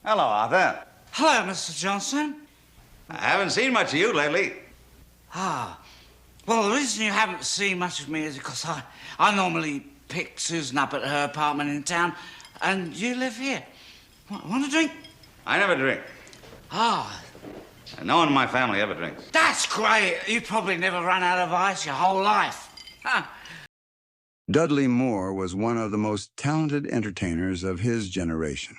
Hello, Arthur. Hello, Mr. Johnson. I haven't seen much of you lately. Ah, well, the reason you haven't seen much of me is because I normally pick Susan up at her apartment in town, and you live here. Want a drink? I never drink. Ah. And no one in my family ever drinks. That's great. You probably never run out of ice your whole life. Huh. Dudley Moore was one of the most talented entertainers of his generation.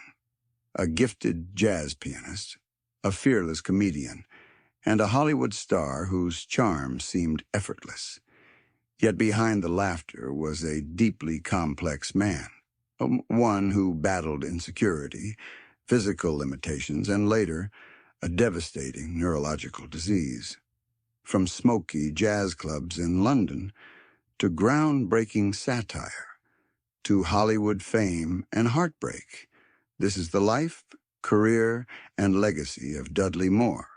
A gifted jazz pianist, a fearless comedian, and a Hollywood star whose charm seemed effortless. Yet behind the laughter was a deeply complex man, one who battled insecurity, physical limitations, and later, a devastating neurological disease. From smoky jazz clubs in London to groundbreaking satire, to Hollywood fame and heartbreak, this is the life, career, and legacy of Dudley Moore.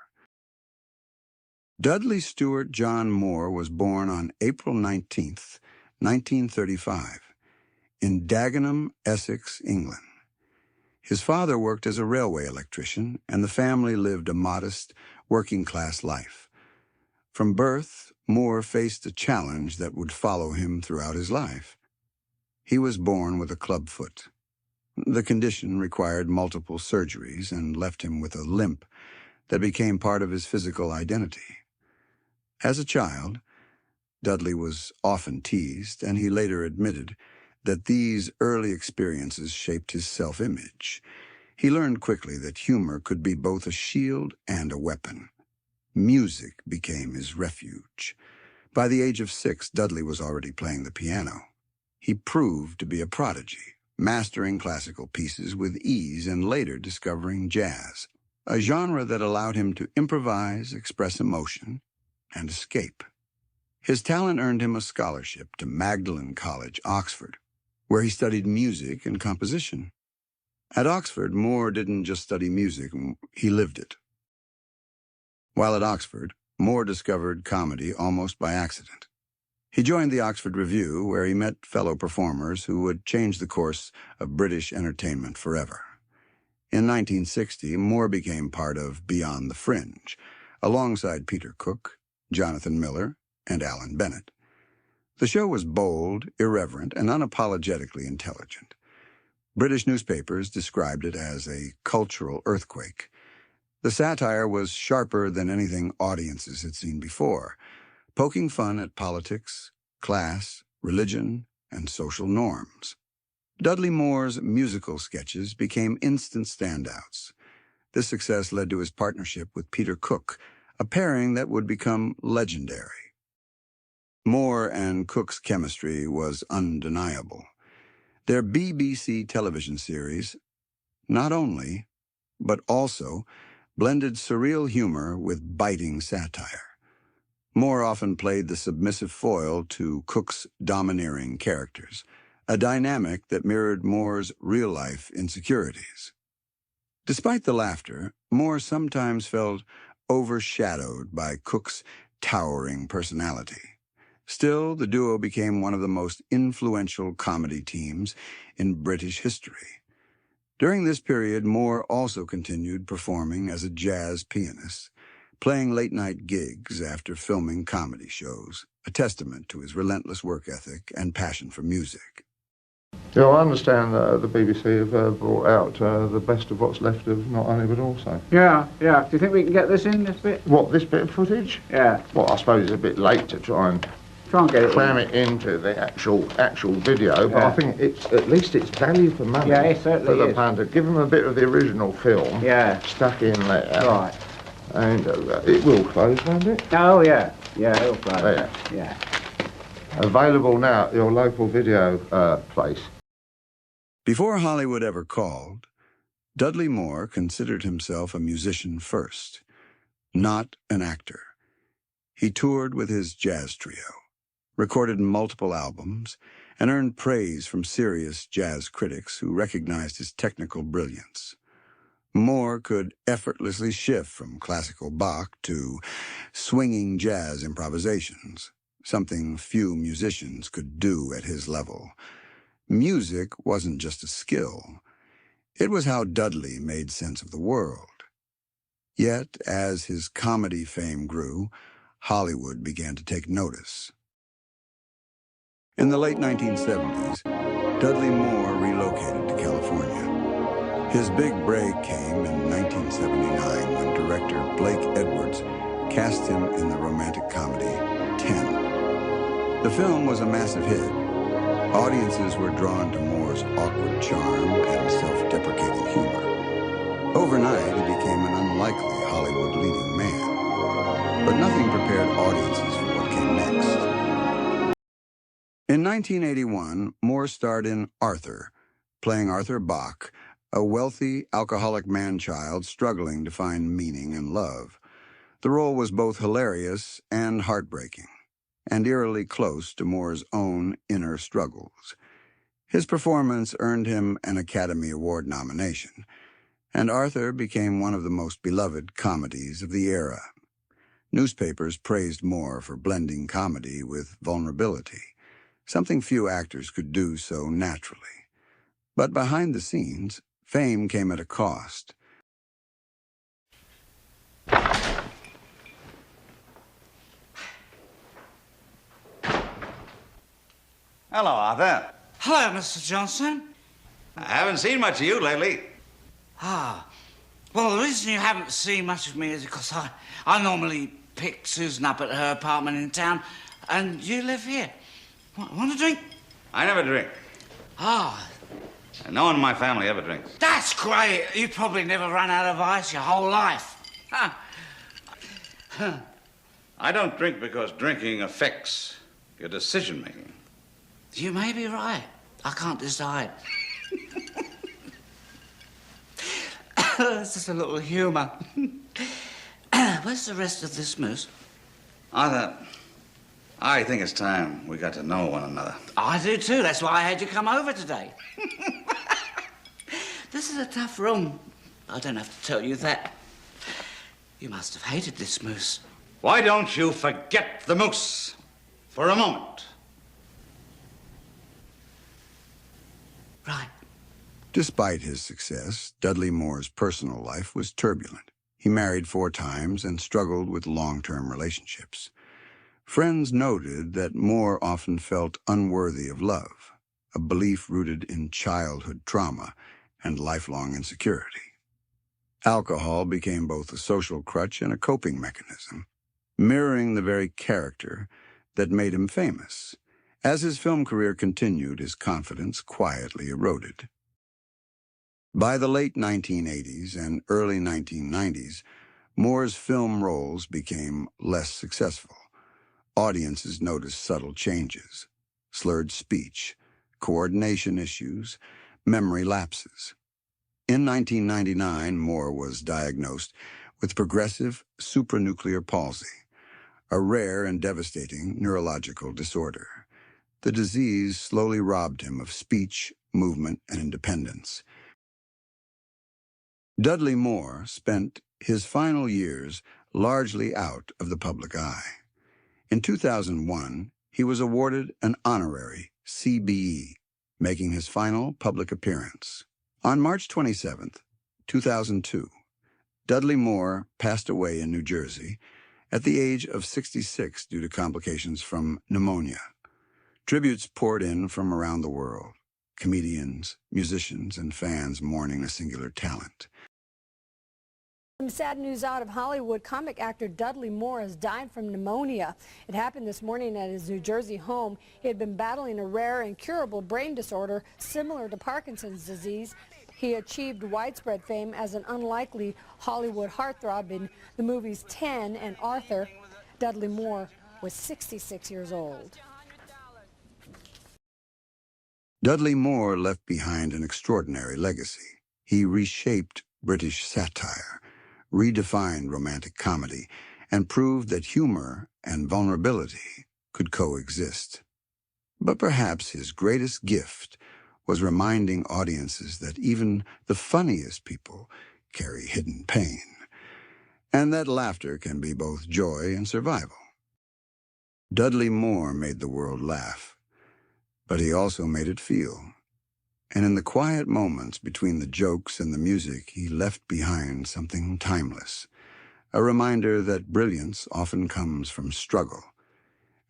Dudley Stewart John Moore was born on April 19th, 1935, in Dagenham, Essex, England. His father worked as a railway electrician, and the family lived a modest, working-class life. From birth, Moore faced a challenge that would follow him throughout his life. He was born with a club foot. The condition required multiple surgeries and left him with a limp that became part of his physical identity. As a child, Dudley was often teased, and he later admitted that these early experiences shaped his self-image. He learned quickly that humor could be both a shield and a weapon. Music became his refuge. By the age of 6, Dudley was already playing the piano. He proved to be a prodigy, mastering classical pieces with ease and later discovering jazz, a genre that allowed him to improvise, express emotion, and escape. His talent earned him a scholarship to Magdalen College, Oxford, where he studied music and composition. At Oxford, Moore didn't just study music, he lived it. While at Oxford, Moore discovered comedy almost by accident. He joined the Oxford Revue, where he met fellow performers who would change the course of British entertainment forever. In 1960, Moore became part of Beyond the Fringe, alongside Peter Cook, Jonathan Miller, and Alan Bennett. The show was bold, irreverent, and unapologetically intelligent. British newspapers described it as a cultural earthquake. The satire was sharper than anything audiences had seen before, poking fun at politics, class, religion, and social norms. Dudley Moore's musical sketches became instant standouts. This success led to his partnership with Peter Cook, a pairing that would become legendary. Moore and Cook's chemistry was undeniable. Their BBC television series not only, but also, blended surreal humor with biting satire. Moore often played the submissive foil to Cook's domineering characters, a dynamic that mirrored Moore's real-life insecurities. Despite the laughter, Moore sometimes felt overshadowed by Cook's towering personality. Still, the duo became one of the most influential comedy teams in British history. During this period, Moore also continued performing as a jazz pianist, playing late-night gigs after filming comedy shows, a testament to his relentless work ethic and passion for music. Yeah, I understand that the BBC have brought out the best of what's left of Not Only But Also. Yeah. Do you think we can get this in, this bit? What, this bit of footage? Yeah. Well, I suppose it's a bit late to try and Get it cram it into the actual video, but Yeah. I think at least it's value for money. Yeah, it certainly for the is. punter. Give them a bit of the original film stuck in there. Right. And it will close, won't it? Oh, yeah. Yeah, it'll close. There. Yeah. Available now at your local video place. Before Hollywood ever called, Dudley Moore considered himself a musician first, not an actor. He toured with his jazz trio, recorded multiple albums, and earned praise from serious jazz critics who recognized his technical brilliance. Moore could effortlessly shift from classical Bach to swinging jazz improvisations, something few musicians could do at his level. Music wasn't just a skill. It was how Dudley made sense of the world. Yet, as his comedy fame grew, Hollywood began to take notice. In the late 1970s, Dudley Moore relocated to California. His big break came in 1979 when director Blake Edwards cast him in the romantic comedy 10. The film was a massive hit. Audiences were drawn to Moore's awkward charm and self-deprecating humor. Overnight, he became an unlikely Hollywood leading man. But nothing prepared audiences for what came next. In 1981, Moore starred in Arthur, playing Arthur Bach, a wealthy, alcoholic man-child struggling to find meaning and love. The role was both hilarious and heartbreaking, and eerily close to Moore's own inner struggles. His performance earned him an Academy Award nomination, and Arthur became one of the most beloved comedies of the era. Newspapers praised Moore for blending comedy with vulnerability, something few actors could do so naturally. But behind the scenes, fame came at a cost. Hello, Arthur. Hello, Mr. Johnson. I haven't seen much of you lately. Well, the reason you haven't seen much of me is because I normally pick Susan up at her apartment in town, and you live here. Want a drink? I never drink. And no one in my family ever drinks. That's great. You probably never run out of ice your whole life. I don't drink because drinking affects your decision-making. You may be right. I can't decide. It's just a little humour. Where's the rest of this mousse? Arthur, I think it's time we got to know one another. I do too. That's why I had you come over today. This is a tough room. I don't have to tell you that. You must have hated this mousse. Why don't you forget the moose for a moment? Right. Despite his success, Dudley Moore's personal life was turbulent. He married 4 times and struggled with long-term relationships. Friends noted that Moore often felt unworthy of love, a belief rooted in childhood trauma and lifelong insecurity. Alcohol became both a social crutch and a coping mechanism, mirroring the very character that made him famous. As his film career continued, his confidence quietly eroded. By the late 1980s and early 1990s, Moore's film roles became less successful. Audiences noticed subtle changes: slurred speech, coordination issues, memory lapses. In 1999, Moore was diagnosed with progressive supranuclear palsy, a rare and devastating neurological disorder. The disease slowly robbed him of speech, movement, and independence. Dudley Moore spent his final years largely out of the public eye. In 2001, he was awarded an honorary CBE, making his final public appearance. On March 27, 2002, Dudley Moore passed away in New Jersey at the age of 66 due to complications from pneumonia. Tributes poured in from around the world, comedians, musicians, and fans mourning a singular talent. Some sad news out of Hollywood. Comic actor Dudley Moore has died from pneumonia. It happened this morning at his New Jersey home. He had been battling a rare and curable brain disorder similar to Parkinson's disease. He achieved widespread fame as an unlikely Hollywood heartthrob in the movies 10 and Arthur. Dudley Moore was 66 years old. Dudley Moore left behind an extraordinary legacy. He reshaped British satire, redefined romantic comedy, and proved that humor and vulnerability could coexist. But perhaps his greatest gift was reminding audiences that even the funniest people carry hidden pain, and that laughter can be both joy and survival. Dudley Moore made the world laugh, but he also made it feel. And in the quiet moments between the jokes and the music, he left behind something timeless, a reminder that brilliance often comes from struggle,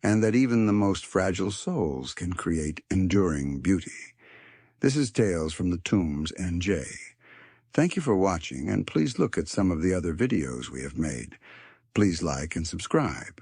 and that even the most fragile souls can create enduring beauty. This is Tales from the Tombs N.J. Thank you for watching, and please look at some of the other videos we have made. Please like and subscribe.